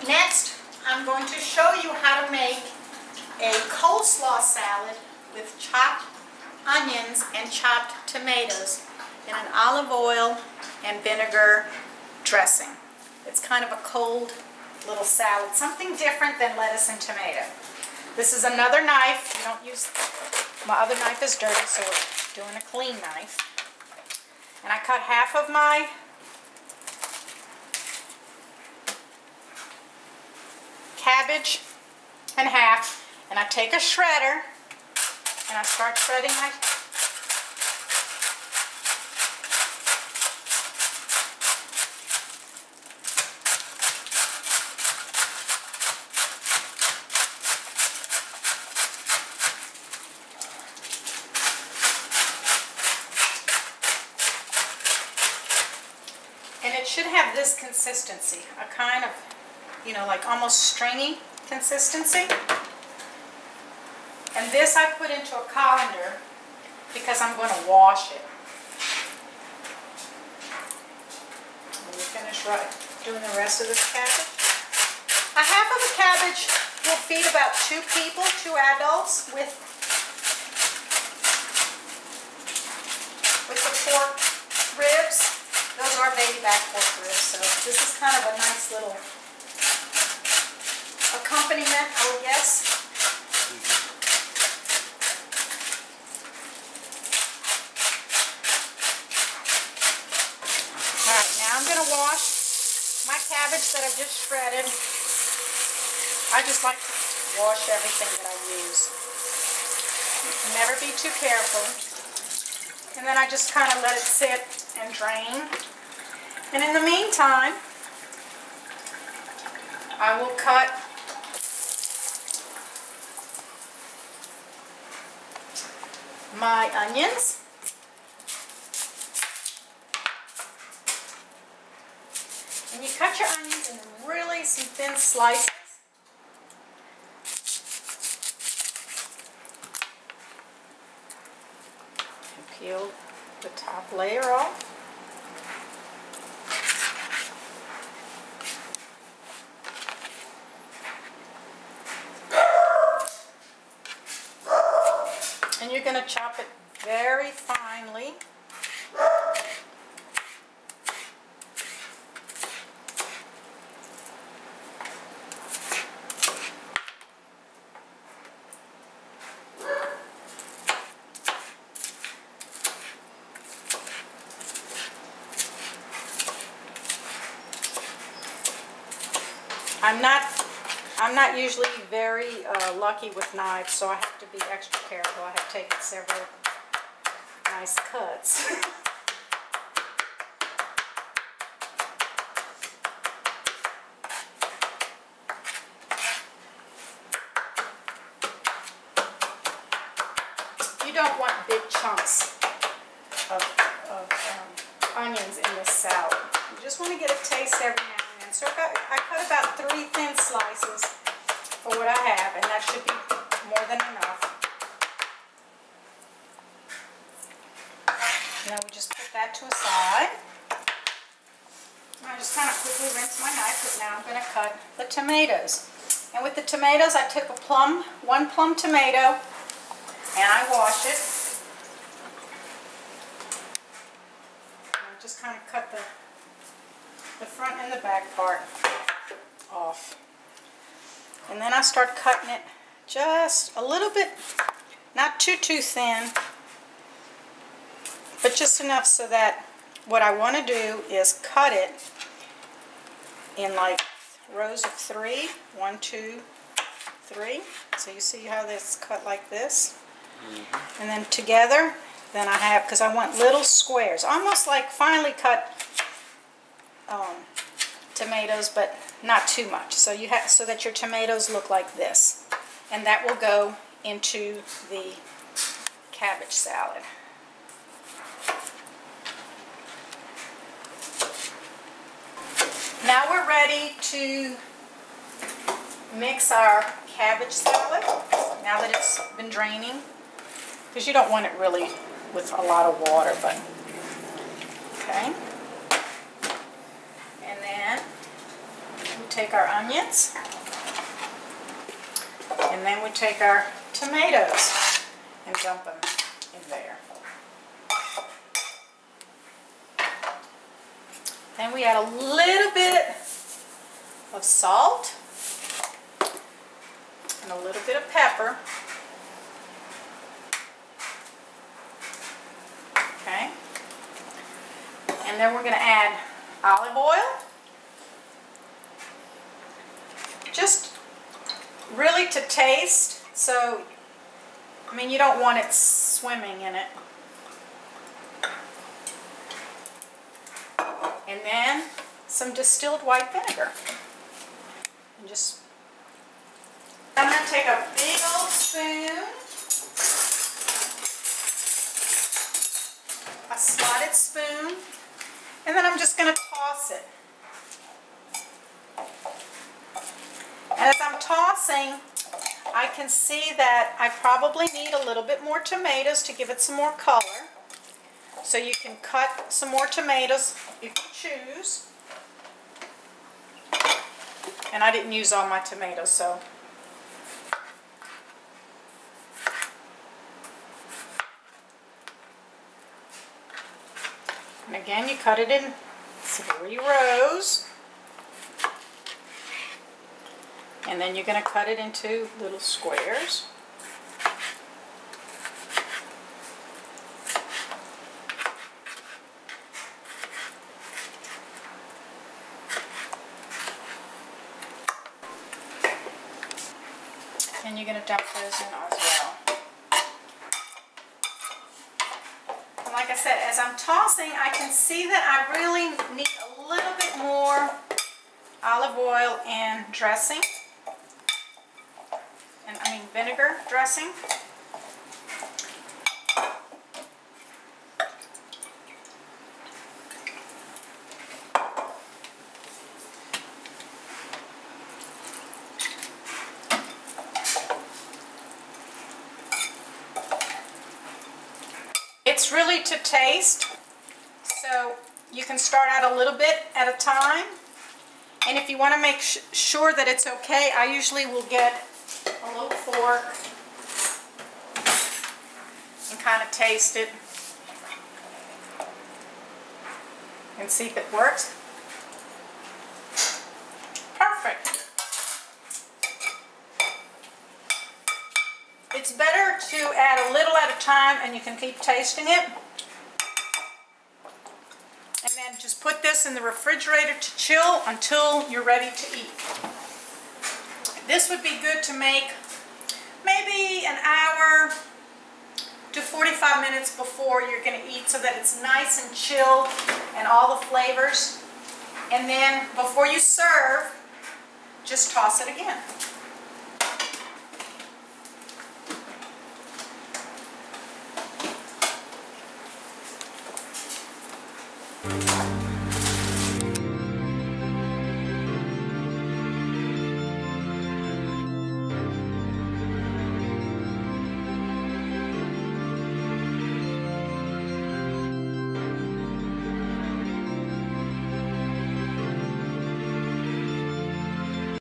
Next, I'm going to show you how to make a coleslaw salad with chopped onions and chopped tomatoes in an olive oil and vinegar dressing. It's kind of a cold little salad, something different than lettuce and tomato. This is another knife. You don't use, my other knife is dirty, so we're doing a clean knife. And I cut half of my cabbage in half, and I take a shredder and I start shredding my and it should have this consistency, a kind of, you know, like almost stringy consistency. And this I put into a colander because I'm going to wash it. When we finish doing the rest of this cabbage. A half of the cabbage will feed about 2 people, 2 adults, with the pork ribs. Those are baby back pork ribs, so this is kind of a nice little accompaniment, I would guess. Alright, now I'm going to wash my cabbage that I've just shredded. I just like to wash everything that I use. Never be too careful. And then I just kind of let it sit and drain. And in the meantime, I will cut my onions. And you cut your onions in really some thin slices. And peel the top layer off. And you're going to chop it very finely. I'm not usually very lucky with knives, so I have to be extra careful. I have taken several nice cuts. You don't want big chunks of onions in this salad. You just want to get a taste every now and then. So I cut about 3 thin slices for what I have, and that should be more than enough. Now we just put that to a side. I just kind of quickly rinse my knife, but now I'm going to cut the tomatoes. And with the tomatoes, I took one plum tomato, and I wash it. And I just kind of cut the front and the back part off. And then I start cutting it just a little bit, not too thin, but just enough so that what I want to do is cut it in like rows of 3. 1, 2, 3. So you see how this cut like this? Mm-hmm. And then together, then I have, because I want little squares, almost like finely cut tomatoes, but not too much. So you have, so that your tomatoes look like this, and that will go into the cabbage salad. Now we're ready to mix our cabbage salad. Now that it's been draining, because you don't want it really with a lot of water, but okay. And then we take our onions, and then we take our tomatoes and dump them in there. Then we add a little bit of salt and a little bit of pepper. Okay. And then we're going to add olive oil. Just really to taste. So, I mean, you don't want it swimming in it. And then some distilled white vinegar. And just, I'm going to take a big old spoon, a slotted spoon, and then I'm just going to toss it. As I'm tossing, I can see that I probably need a little bit more tomatoes to give it some more color. So you can cut some more tomatoes if you choose. And I didn't use all my tomatoes, so. And again, you cut it in 3 rows. And then you're going to cut it into little squares. And you're going to dump those in as well. And like I said, as I'm tossing, I can see that I really need a little bit more olive oil and dressing. Vinegar dressing. It's really to taste, so you can start out a little bit at a time. And if you want to make sure that it's okay, I usually will get a little fork and kind of taste it and see if it works. Perfect. It's better to add a little at a time, and you can keep tasting it. And then just put this in the refrigerator to chill until you're ready to eat. This would be good to make maybe an hour to 45 minutes before you're going to eat, so that it's nice and chilled and all the flavors. And then before you serve, just toss it again.